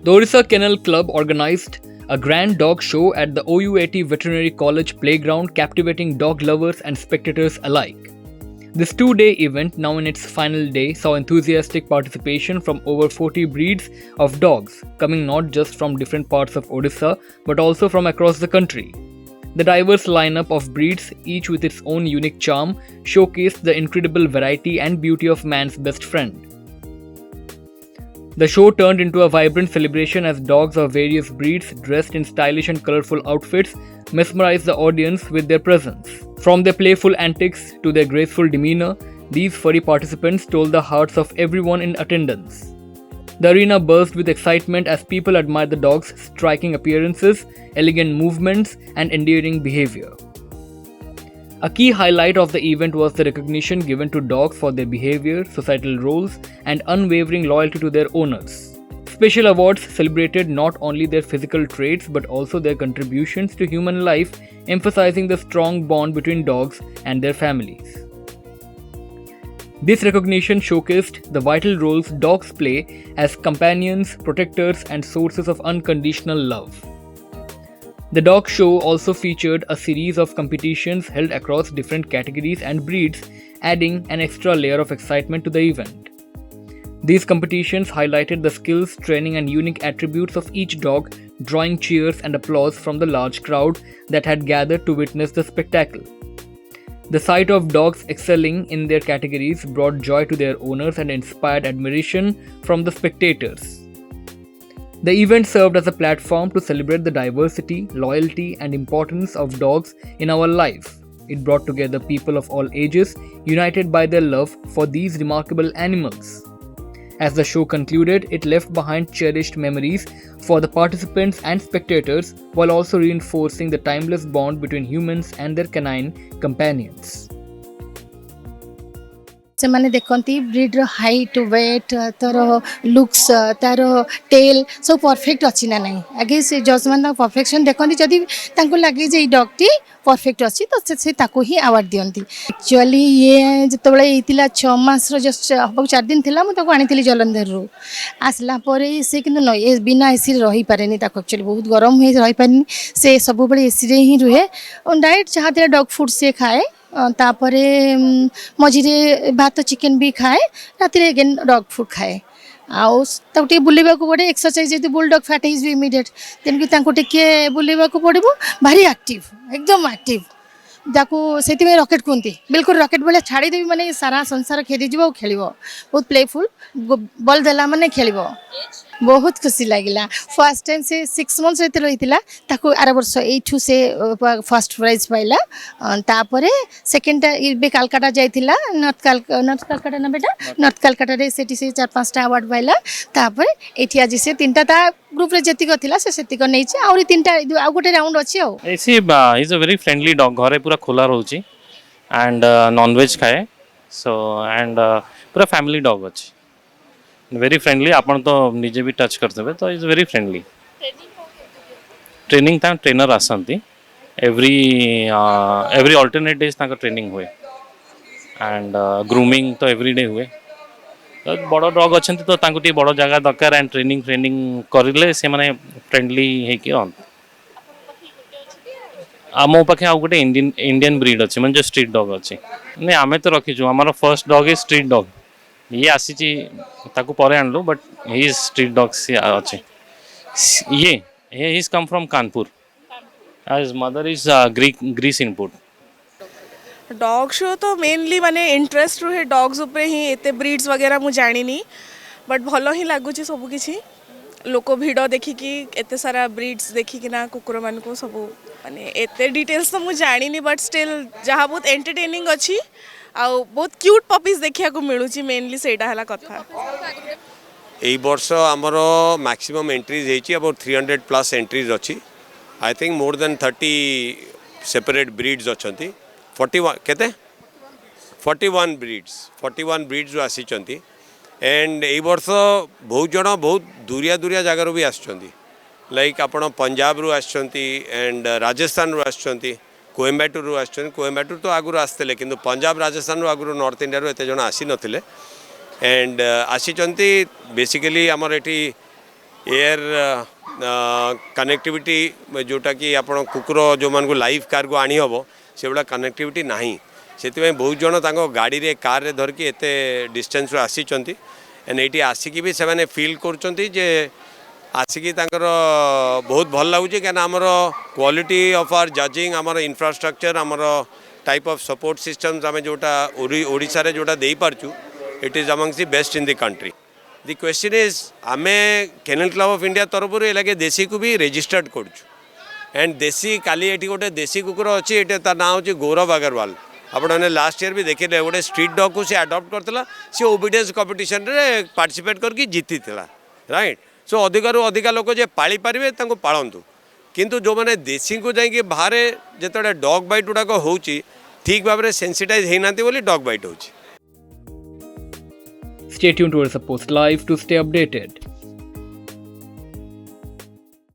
The Orissa Kennel Club organized a grand dog show at the OUAT Veterinary College playground, captivating dog lovers and spectators alike. This 2-day event, now in its final day, saw enthusiastic participation from over 40 breeds of dogs, coming not just from different parts of Odisha but also from across the country. The diverse lineup of breeds, each with its own unique charm, showcased the incredible variety and beauty of man's best friend. The show turned into a vibrant celebration as dogs of various breeds, dressed in stylish and colorful outfits, mesmerized the audience with their presence. From their playful antics to their graceful demeanor, these furry participants stole the hearts of everyone in attendance. The arena buzzed with excitement as people admired the dogs' striking appearances, elegant movements, and endearing behavior. A key highlight of the event was the recognition given to dogs for their behavior, societal roles, and unwavering loyalty to their owners. Special awards celebrated not only their physical traits but also their contributions to human life, emphasizing the strong bond between dogs and their families. This recognition showcased the vital roles dogs play as companions, protectors, and sources of unconditional love. The dog show also featured a series of competitions held across different categories and breeds, adding an extra layer of excitement to the event. These competitions highlighted the skills, training, and unique attributes of each dog, drawing cheers and applause from the large crowd that had gathered to witness the spectacle. The sight of dogs excelling in their categories brought joy to their owners and inspired admiration from the spectators. The event served as a platform to celebrate the diversity, loyalty, and importance of dogs in our life. It brought together people of all ages, united by their love for these remarkable animals. As the show concluded, it left behind cherished memories for the participants and spectators, while also reinforcing the timeless bond between humans and their canine companions. से माने देखती breed height weight तार looks तार tell सब perfect अच्छी ना नहीं आगे से जज मान परफेक्शन देखती जदि लगे जे डग टी परफेक्ट अच्छी तो से ताको ही अवार्ड दियंती एक्चुअली ये जिते 6 मास जस्ट हम 4 दिन थिला मुझे आनी जलंधर रू आसला से कि बिना एसी रही पारे एक्चुअली बहुत गरम हुए रही पारे से सब एसी रे ही रुहे डाइट जहाँ डग फुड से खाए तापरे मझे भात चिकेन भी खाए राति अगेन डग फुड खाए आउे बुलवा पड़े एक्सरसाइज जब बुलडग फैट इज भी इमिडिएट तेणुक बुलवा पड़ो भारी एक्टिव एकदम एक्टिव जाको से रॉकेट कहते बिल्कुल रॉकेट भाई छाड़देवी माने सारा संसार खेदी जीव खेल बहुत प्लेफुल बल देला माने खेल बहुत खुशी लगे फर्स्ट टाइम से 6 मंथ्स रही आर वर्ष यू से फर्स्ट प्राइज पाइला तापर सेकेंड कालकाटा जाइला नॉर्थ कालकाटा ना बेटा नॉर्थ कालकाटा से 4-5टा अवार्ड पाइला तापर ये आज से 3टा ग्रुप रे जतिक थिला से सेतिक नै छै और 3टा आ गोटे राउंड अछि आ ऐसी is a very friendly dog घरे पूरा खोला रहउची एंड नॉन वेज खाए सो एंड पूरा फैमिली डॉग अछि वेरी फ्रेंडली आपण तो निजे भी टच करते तो इज वेरी फ्रेंडली ट्रेनिंग था ट्रेनर आसंती एवरी अल्टरनेट डेज ताका ट्रेनिंग हुए एंड ग्रूमिंग तो एवरी डे हुए तो बड़ डॉग अच्छा तो तांको टी बड़ जगह दरकार एंड ट्रेनिंग करें से माने फ्रेंडली है मो पाखे आउ गोटे इंडियन ब्रीड अच्छे मैं जो स्ट्रीट डॉग अच्छे नहीं आम तो रखीचु आम first dog is street dog ये आसी परे आणलु but he is street dog अच्छे ये is come from Kanpur as mother is Greece input dog show तो मेनली माने इंटरेस्ट रुहे डॉग्स उपरे ही एते ब्रीड्स वगैरह मु जानिनी बट भलो ही लागुची सब किछि लोक भिड़ देखिकी एते सारा ब्रीड्स देखिकी ना कुकुर मान को सब माने एते डिटेल्स तो मु जानिनी बट स्टिल जहाँ बहुत एंटरटेनिंग अच्छी आ बहुत क्यूट पपीज देखिया को मिलुची मेनली सेटा हला कथा एई वर्ष हमर मैक्सिमम एंट्रीज हेची अबाउट 300 प्लस एंट्रीज अछि I think more than 30 separate breeds अछंती 41 केते 41 ब्रीड्स जो आसी एंड ए वर्ष बहुत जन बहुत दूरिया जगार भी आसुँच लाइक आपण पंजाब रु आसुँच एंड राजस्थान रु आसुँच कोयम्बाटूर रु आसुँच कोयम्बाटूर तो आगुरी आसते किंतु पंजाब राजस्थान रु आगुरी नॉर्थ इंडिया रु एते जन आसी नथिले एंड आसी बेसिकली आमर एटी एयर कनेक्टिविटी जोटा कि आपण कुकुर जो मान को लाइफ कार को आनी हम से गुड़ा कनेक्टिविटी नहीं से बहुत जन गाड़ी रे कार रे धरकी एते डिस्टेंस रो आसी एंड ये आसिकी भी से फिल कर आसिकी बहुत भल लगुच क्या आमर क्वालिटी ऑफ आवर जजिंग आमर इंफ्रास्ट्रक्चर आमर टाइप ऑफ सपोर्ट सिस्टम्स आम जोटा ओडिशा रे जोटा दे पारचु it is amongst the best in the country. The question is आमे केनल क्लब ऑफ इंडिया तरफ लगे देशी को भी रेजिस्टर्ड करुचु एंड देशी काली एटी गोटे देशी कुकुर अच्छी ये तार ना हूँ गौरव अग्रवाल आपने लास्ट ईयर भी देखिए गोटे स्ट्रीट डॉग को सी अडॉप्ट करता सी ओबीडियंस कंपटीशन रे पार्टिसिपेट करके जीती राइट सो अधिकरू अधिका लोक जे पाली पारे पालतु किंतु जो मैंने देशी को जाकि बाहर जिते डॉग बाइट गुड़ाक हो ठीक भाव में सेंसिटाइज होना बोली डॉग बाइट हो। Stay tuned to our Post Live to stay updated.